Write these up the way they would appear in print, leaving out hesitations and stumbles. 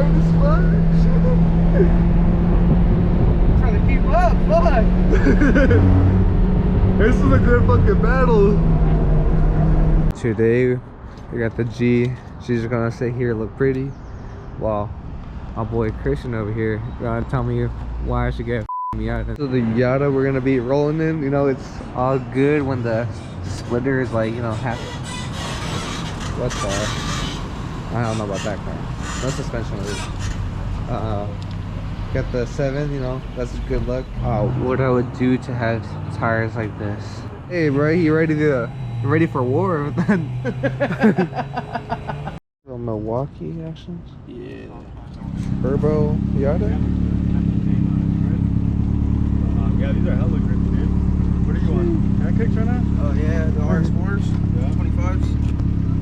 straight as fuck. Trying to keep up, fuck. This is a good fucking battle. Today we got the G. She's gonna sit here, look pretty. Wow. My boy Christian over here gonna tell me why I should get a Miata. So the Miata we're gonna be rolling in, you know, it's all good when the splitter is like, you know, half. What car? I don't know about that car. No suspension is. Got the 7, you know, that's good luck. What I would do to have tires like this. Hey bro, you ready for war? Milwaukee actions? Yeah. Turbo Miata? Yeah, these are hella grips, dude. What are you on? Cat kicks right now? Oh yeah, the RX4s, Yeah. 25s.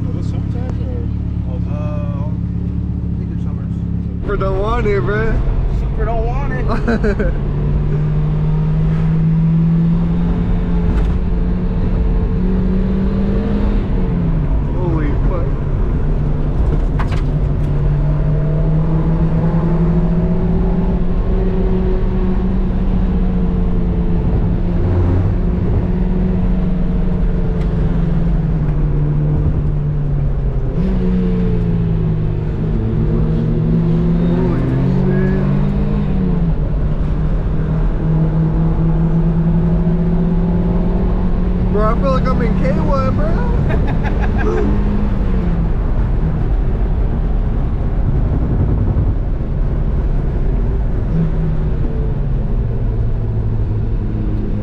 Are those summer tires or? I think they're summers. Super don't want it, bro. Super don't want it. Holy fuck. Bro, I feel like I'm in K1, bro.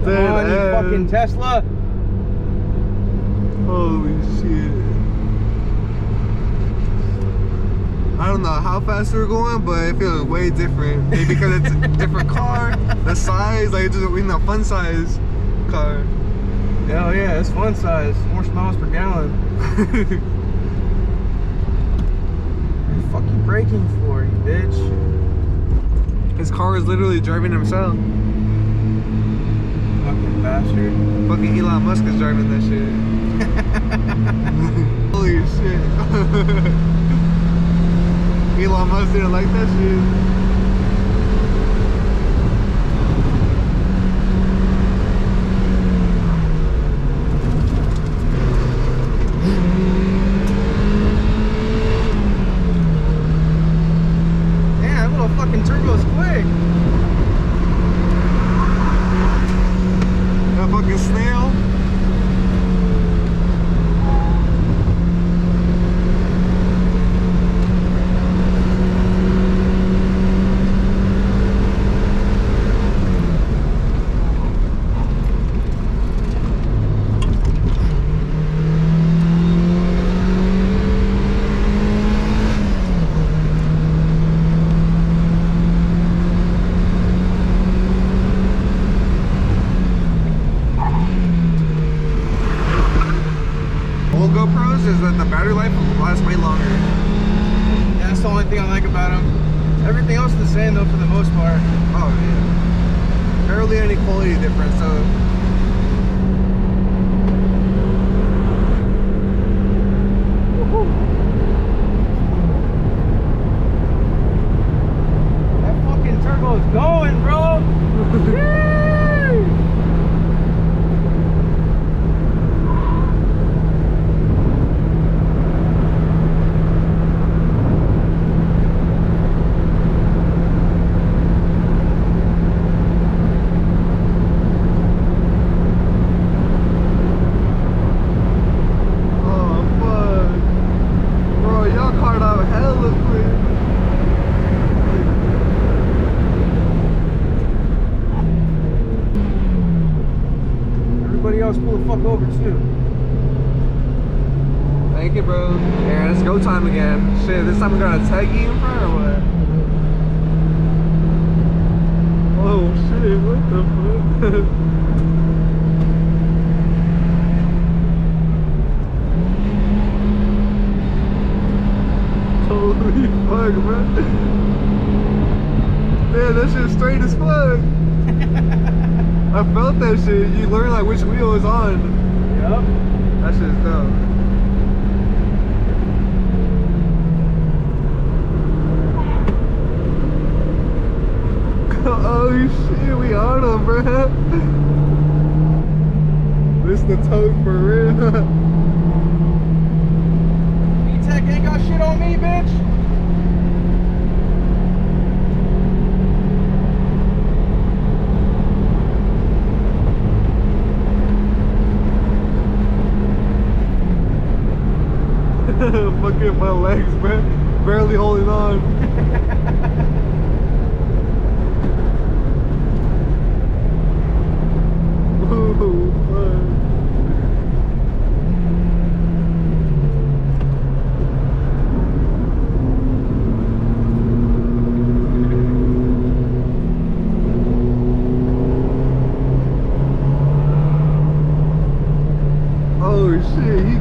Come on, you fucking Tesla. Holy shit. I don't know how fast we're going, but it feels way different. Maybe because it's a different car, the size, like it's just a fun size car. Hell yeah, it's fun size. More miles per gallon. What the fuck you braking for, you bitch? His car is literally driving himself. Fucking bastard. Fucking Elon Musk is driving that shit. Holy shit. Elon Musk didn't like that shit. Damn, that little fucking turbo's quick. That fucking snail. GoPros is that the battery life will last way longer. Yeah, that's the only thing I like about them. Everything else is the same though for the most part. Oh yeah. Barely any quality difference, so. That fucking turbo is going, bro. Pull the fuck over too. Thank you, bro. Yeah, it's go time again. Shit, this time we're gonna tag you in front or what? Oh shit, what the fuck? Holy fuck, bro. Man, that shit's straight as fuck. I felt that shit. You learn like which wheel is on. Yep. That shit's dope. on him, bro. This the Touge for real. E-Tech ain't got shit on me, bitch. Fucking my legs, bro. Barely holding on. Ooh, fuck. Oh shit, he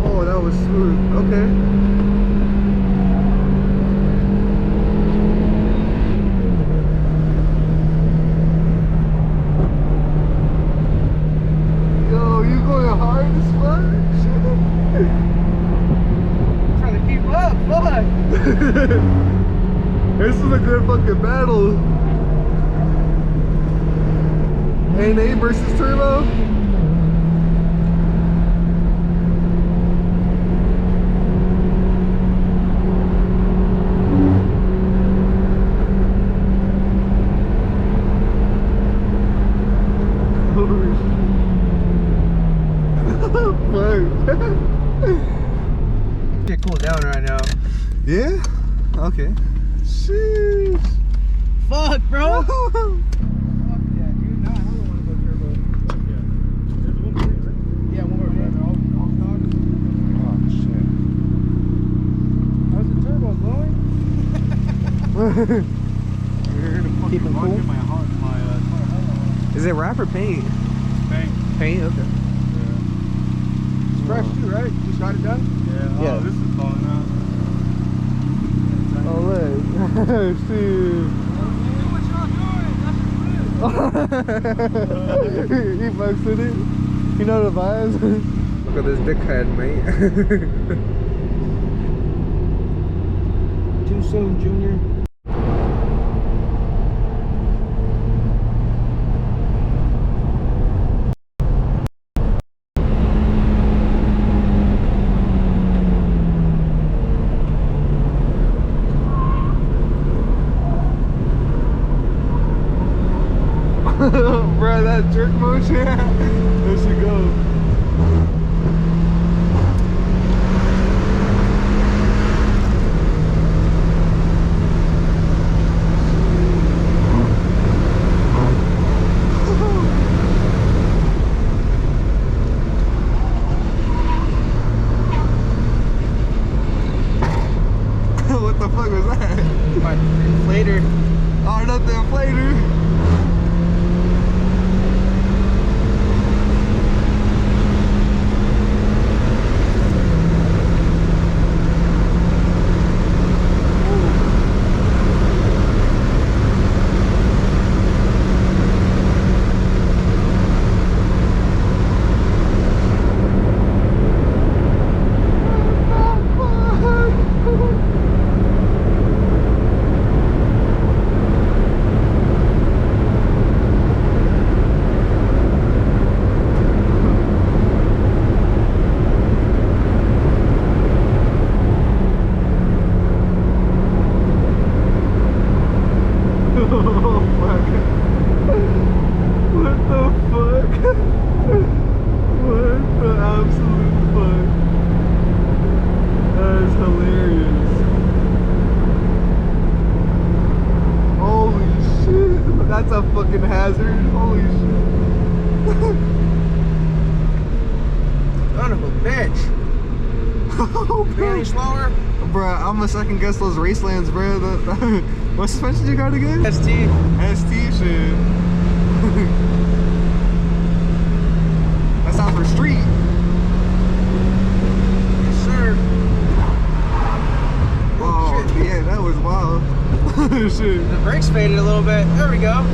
oh, that was smooth. Okay. Yo, you going hard as fuck? Trying to keep up, fuck. This is a good fucking battle. NA versus Turbo. Shit cool down right now. Yeah? Okay. Sheesh. Fuck, bro. Fuck yeah, dude. Nah, I don't want to go turbo. Yeah. There's one more, right? Yeah, one more man. All stock. Oh shit. How's the turbo going? You're here to fucking Keep it rock cool? in my heart, my Is it wrap or paint? bank. Paint, okay. It's fresh too, right? Just got it done? Yeah. Yeah. Oh, this is falling out. Oh look. Shoot. What y'all doing? That's He fucks with it. You know the vibes. Look at this dickhead, mate. Too soon, Junior. Bro, that jerk motion. There she goes. What the fuck was that? My inflator. Oh, not the inflator. That's a fucking hazard. Holy shit. Son of a bitch. Oh, You any slower? Bruh, I'm gonna second guess those Racelands, bro. What suspension you got again? ST. ST shit. That sounds for street. Yes, sir. Oh, shit. yeah, that was wild. Shit. The brakes faded a little bit. There we go.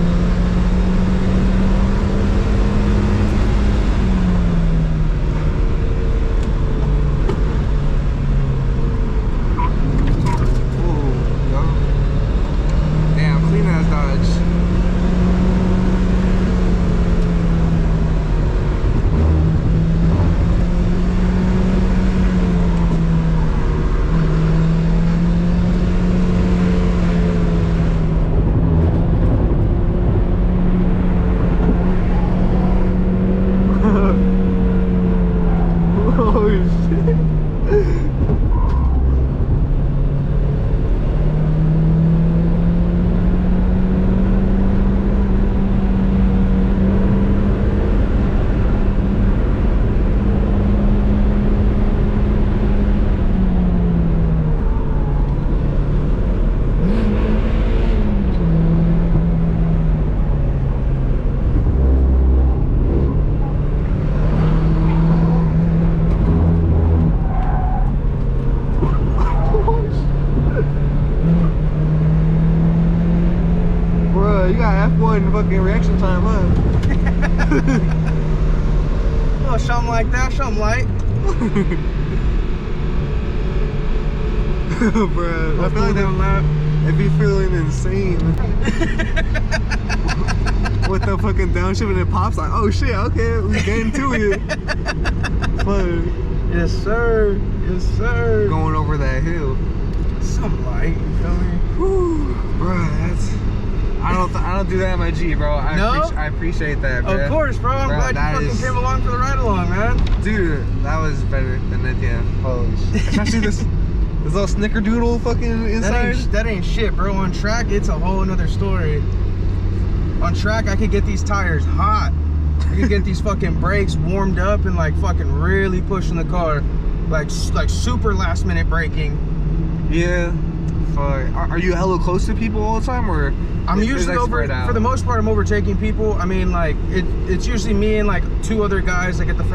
You got F1 fucking reaction time, huh? Oh, something like that, something light. Bruh, I feel like it'd be feeling insane. With the fucking downshift and it pops like, oh shit, okay, we getting to it. Fuck. Yes, sir. Yes, sir. Going over that hill. Something light, you feel me? Whew, bruh, that's... I don't do that in my G, bro. I appreciate that, bro. Of course, bro. I'm glad you fucking came along for the ride along, man. Dude, that was better than that, yeah. Holy shit. Especially this little snickerdoodle fucking inside. That ain't shit, bro. On track, it's a whole another story. On track, I could get these tires hot. I could get these fucking brakes warmed up and like fucking really pushing the car. Like super last minute braking. Yeah. Fuck. Are you hella close to people all the time, or? I'm usually over, for the most part, I'm overtaking people. I mean, like, it's usually me and like 2 other guys like at the front of